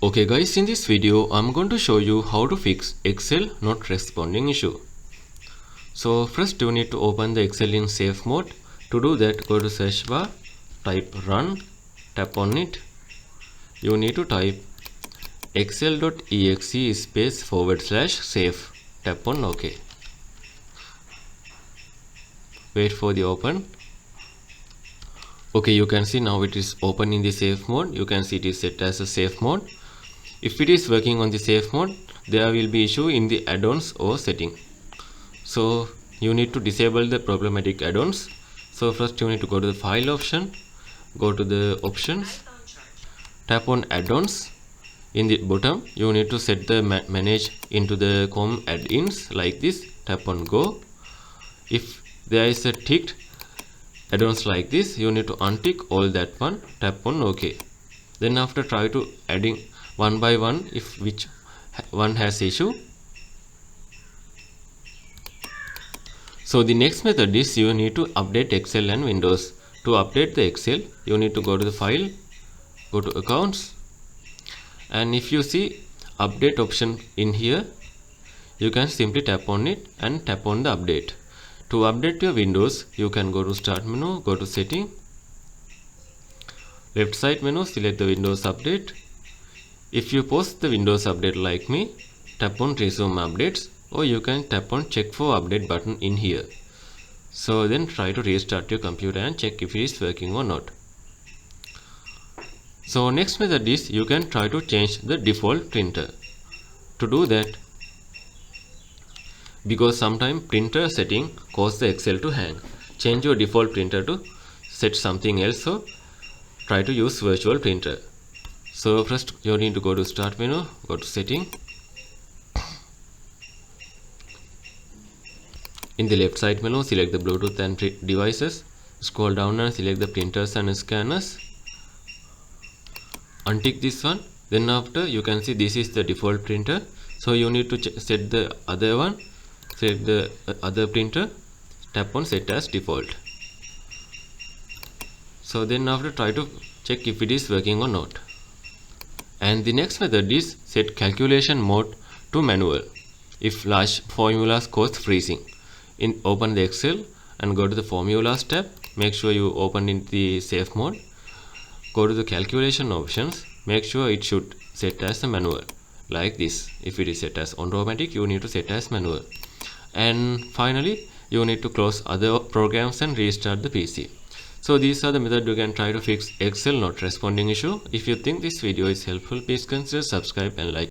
Okay guys, in this video I'm going to show you how to fix Excel not responding issue. So first you need to open the Excel in safe mode. To do that, go to search bar, type run, tap on it. You need to type excel.exe /save. Tap on OK. Wait for the open. Okay, you can see now it is open in the safe mode. You can see it is set as a safe mode. If it is working on the safe mode, there will be issue in the add-ons or setting. So you need to disable the problematic add-ons. So first you need to go to the file option, go to the options, tap on add-ons. In the bottom you need to set the manage into the com add-ins like this. Tap on go. If there is a ticked add-ons like this, you need to untick all that one. Tap on OK. Then after try to adding one by one if which one has issue. So the next method is you need to update Excel and Windows. To update the Excel, you need to go to the file, go to accounts, and if you see update option in here, you can simply tap on it and tap on the update. To update your Windows, you can go to start menu, go to setting, left side menu, select the Windows update. If you post the Windows update like me, tap on resume updates, or you can tap on check for update button in here. So then try to restart your computer and check if it is working or not. So next method is you can try to change the default printer. To do that, because sometimes printer setting cause the Excel to hang, change your default printer to set something else, so try to use virtual printer. So first you need to go to start menu, go to setting. In the left side menu, select the Bluetooth and devices. Scroll down and select the printers and scanners. Untick this one. Then after you can see this is the default printer. So you need to set the other one. Select the other printer. Tap on set as default. So then after try to check if it is working or not. And the next method is set calculation mode to manual if large formulas cause freezing. Open the Excel and go to the formulas tab. Make sure you open in the safe mode. Go to the calculation options. Make sure it should set as a manual like this. If it is set as automatic, you need to set as manual. And finally you need to close other programs and restart the PC. So these are the methods you can try to fix Excel not responding issue. If you think this video is helpful, please consider subscribe and like.